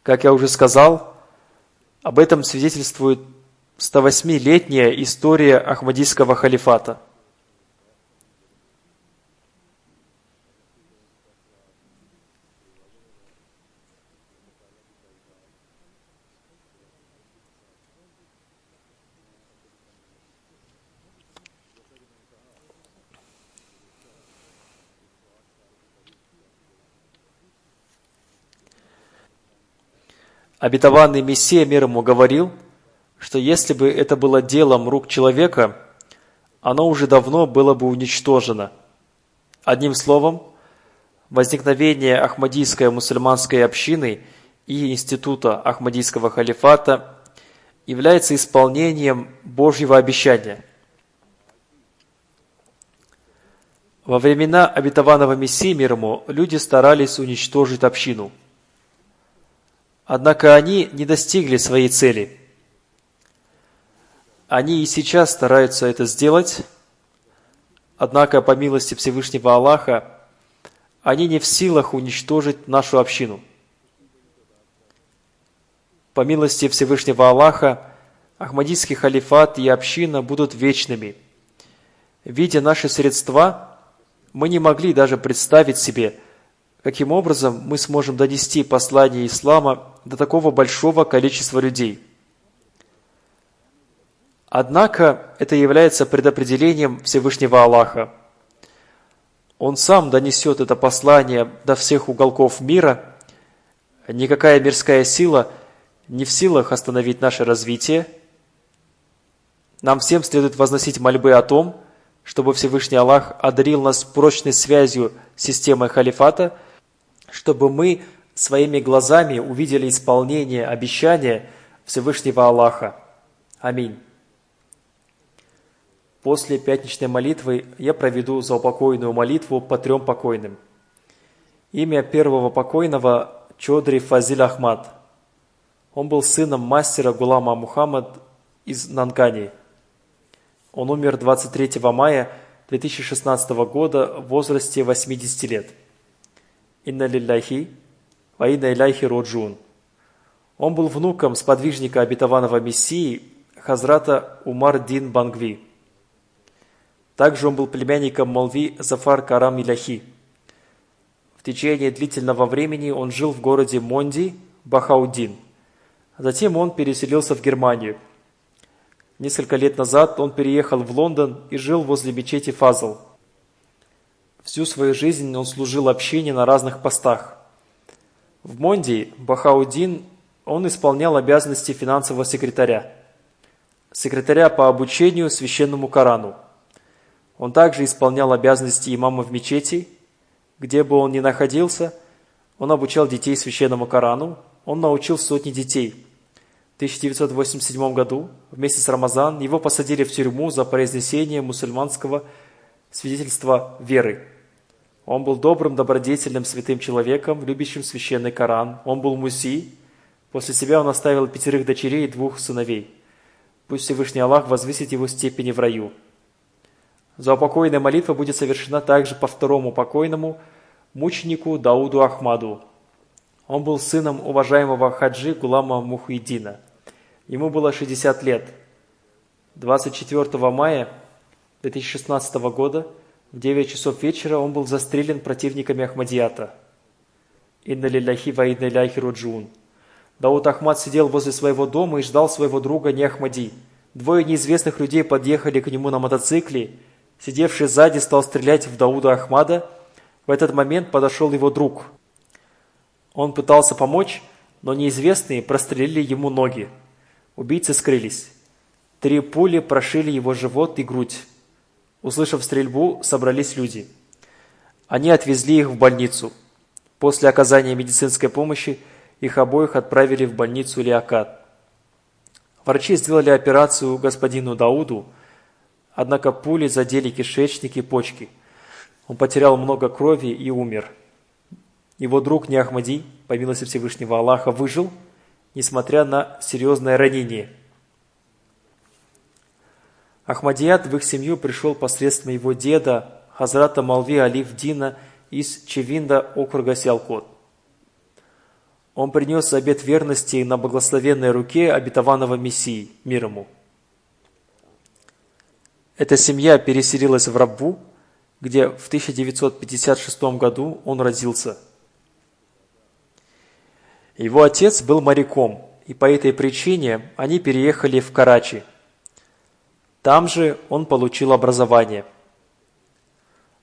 Как я уже сказал, об этом свидетельствует 108-летняя история Ахмадийского халифата. Обетованный Мессия, мир ему, говорил, что если бы это было делом рук человека, оно уже давно было бы уничтожено. Одним словом, возникновение Ахмадийской мусульманской общины и института Ахмадийского халифата является исполнением Божьего обещания. Во времена обетованного Мессии, мир ему, люди старались уничтожить общину. Однако они не достигли своей цели. Они и сейчас стараются это сделать, Однако, по милости Всевышнего Аллаха, они не в силах уничтожить нашу общину. По милости Всевышнего Аллаха, Ахмадийский халифат и община будут вечными. Видя наши средства, мы не могли даже представить себе, каким образом мы сможем донести послание ислама до такого большого количества людей. Однако это является предопределением Всевышнего Аллаха. Он сам донесет это послание до всех уголков мира. Никакая мирская сила не в силах остановить наше развитие. Нам всем следует возносить мольбы о том, чтобы Всевышний Аллах одарил нас прочной связью с системой халифата, чтобы мы своими глазами увидели исполнение обещания Всевышнего Аллаха. Аминь. После пятничной молитвы я проведу заупокойную молитву по 3 покойным. Имя первого покойного – Чодри Фазиль Ахмад. Он был сыном мастера Гулама Мухаммад из Нанкани. Он умер 23 мая 2016 года в возрасте 80 лет. Инна лилляхи ва инна иляйхи роджун. Он был внуком сподвижника обетованного Мессии Хазрата Умар-Дин Бангви. Также он был племянником Молви Зафар Карам Иляхи. В течение длительного времени он жил в городе Монди, Бахаудин. Затем он переселился в Германию. Несколько лет назад он переехал в Лондон и жил возле мечети Фазл. Всю свою жизнь он служил общине на разных постах. В Монди, Бахаудин, он исполнял обязанности финансового секретаря по обучению священному Корану. Он также исполнял обязанности имама в мечети. Где бы он ни находился, он обучал детей священному Корану. Он научил сотни детей. В 1987 году, в месяц Рамазан, его посадили в тюрьму за произнесение мусульманского свидетельства веры. Он был добрым, добродетельным, святым человеком, любящим священный Коран. Он был муси. После себя он оставил 5 дочерей и 2 сыновей. Пусть Всевышний Аллах возвысит его степени в раю. Заупокойная молитва будет совершена также по 2 покойному мученику Дауду Ахмаду. Он был сыном уважаемого хаджи Гулама Мухиддина. Ему было 60 лет. 24 мая 2016 года в 9 часов вечера он был застрелен противниками Ахмадията. Инна лилляхи ва инна иляйхи роджун. Дауд Ахмад сидел возле своего дома и ждал своего друга Неахмади. 2 неизвестных людей подъехали к нему на мотоцикле. Сидевший сзади стал стрелять в Дауда Ахмада. В этот момент подошел его друг. Он пытался помочь, но неизвестные прострелили ему ноги. Убийцы скрылись. 3 пули прошили его живот и грудь. Услышав стрельбу, собрались люди. Они отвезли их в больницу. После оказания медицинской помощи их обоих отправили в больницу Лиакат. Врачи сделали операцию господину Дауду, однако пули задели кишечник и почки. Он потерял много крови и умер. Его друг Неахмади, по милости Всевышнего Аллаха, выжил, несмотря на серьезное ранение. Ахмадият в их семью пришел посредством его деда, Хазрата Молви Алиф Дина из Чевинда, округа Сиалкот. Он принес обет верности на благословенной руке обетованного Мессии, мир ему. Эта семья переселилась в Раббу, где в 1956 году он родился. Его отец был моряком, и по этой причине они переехали в Карачи. Там же он получил образование.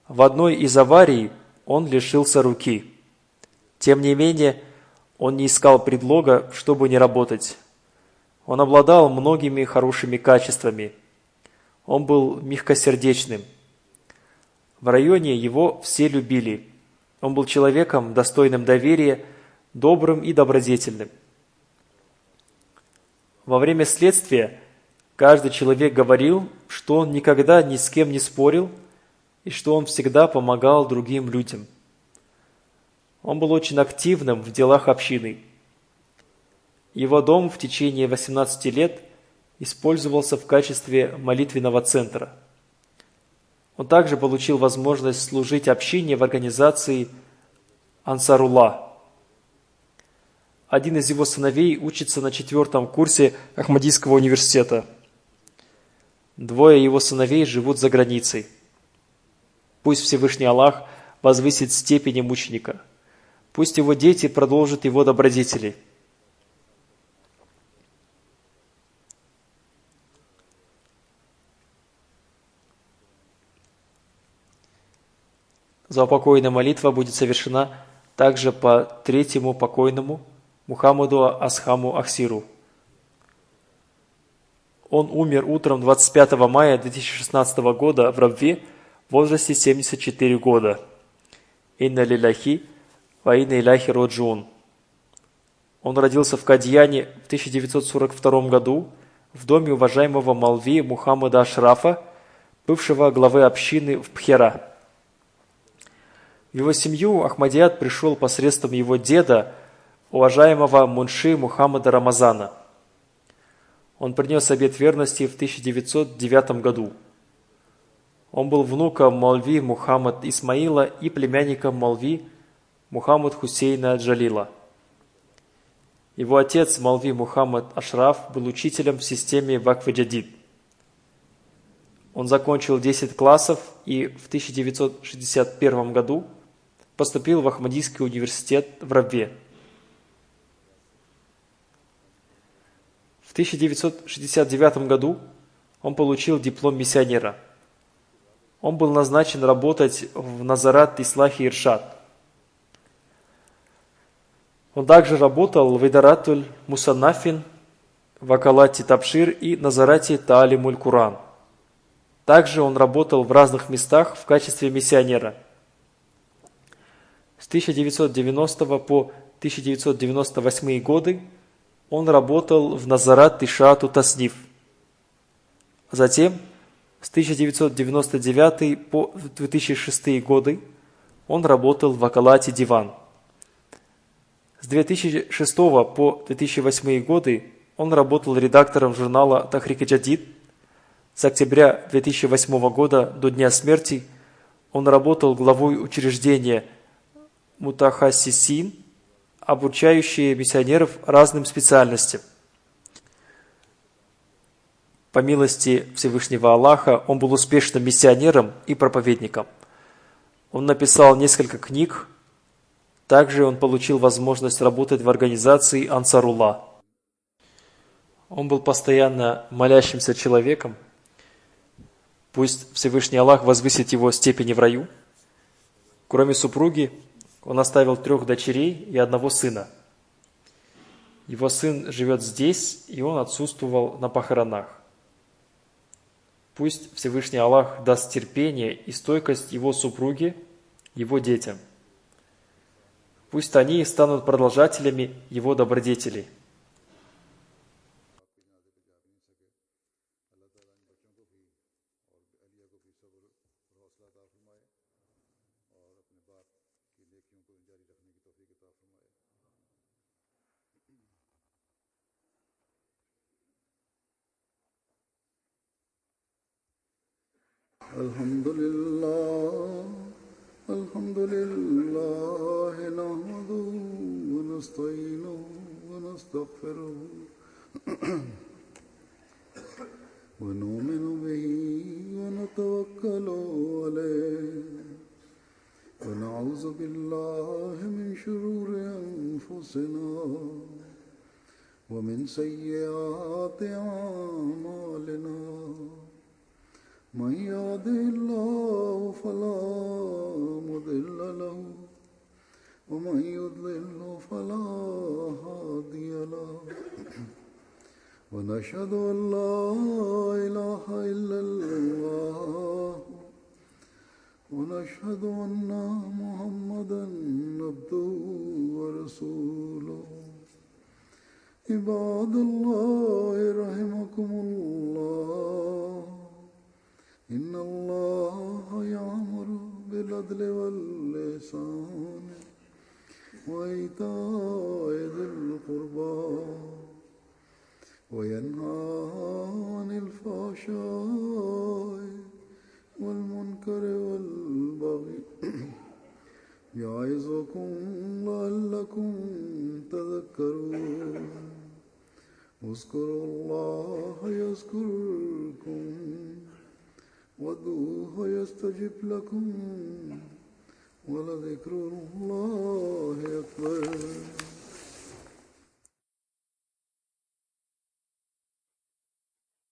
В одной из аварий он лишился руки. Тем не менее, он не искал предлога, чтобы не работать. Он обладал многими хорошими качествами. Он был мягкосердечным. В районе его все любили. Он был человеком, достойным доверия, добрым и добродетельным. Во время следствия каждый человек говорил, что он никогда ни с кем не спорил и что он всегда помогал другим людям. Он был очень активным в делах общины. Его дом в течение 18 лет использовался в качестве молитвенного центра. Он также получил возможность служить общине в организации Ансарулла. Один из его сыновей учится на 4-м курсе Ахмадийского университета. 2 его сыновей живут за границей. Пусть Всевышний Аллах возвысит степени мученика. Пусть его дети продолжат его добродетели. Заупокойная молитва будет совершена также по 3-му покойному Мухаммаду Асхаму Ахсиру. Он умер утром 25 мая 2016 года в Рабве в возрасте 74 года. Инна лилляхи ва инна иляхи роджун. Он родился в Кадьяне в 1942 году в доме уважаемого Молви Мухаммада Ашрафа, бывшего главы общины в Пхера. В его семью Ахмадият пришел посредством его деда, уважаемого Мунши Мухаммада Рамазана. Он принес обет верности в 1909 году. Он был внуком Молви Мухаммад Исмаила и племянником Молви Мухаммад Хусейна Джалила. Его отец Молви Мухаммад Ашраф был учителем в системе Вакф-Джадид. Он закончил 10 классов и в 1961 году поступил в Ахмадийский университет в Рабве. В 1969 году он получил диплом миссионера. Он был назначен работать в Назарат Ислахи Иршад. Он также работал в Идаратуль Мусаннафин, Вакалати Табшир и Назарате Таалимуль Куран. Также он работал в разных местах в качестве миссионера. С 1990 по 1998 годы он работал в Назарат Ишаату Тасниф. Затем, с 1999 по 2006 годы, он работал в Вакалате Диван. С 2006 по 2008 годы он работал редактором журнала Тахрик-и-Джадид. С октября 2008 года до дня смерти он работал главой учреждения Мутахассисин, обучающие миссионеров разным специальностям. По милости Всевышнего Аллаха, он был успешным миссионером и проповедником. Он написал несколько книг. Также он получил возможность работать в организации Ансарулла. Он был постоянно молящимся человеком. Пусть Всевышний Аллах возвысит его степени в раю. Кроме супруги, он оставил 3 дочерей и 1 сына. Его сын живет здесь, и он отсутствовал на похоронах. Пусть Всевышний Аллах даст терпение и стойкость его супруге, его детям. Пусть они станут продолжателями его добродетелей. الحمد لله نحمده ونستعينه ونستغفره ونؤمن به ونتوكل عليه ونعوذ بالله من شرور أنفسنا ومن سيئات أعمالنا من يهده الله فلا مضل له ومن يضلل فلا هادي له ونشهد أن لا إله إلا الله ونشهد أن محمدا عبده ورسوله عباد الله رحمكم الله إن الله يأمر بالعدل والإحسان وإيتاء ذي القربى وينهى عن الفحشاء والمنكر والبغي يعظكم لعلكم تذكرون اذكروا الله يذكركم وادعوه يستجب لكم ولذكر الله أكبر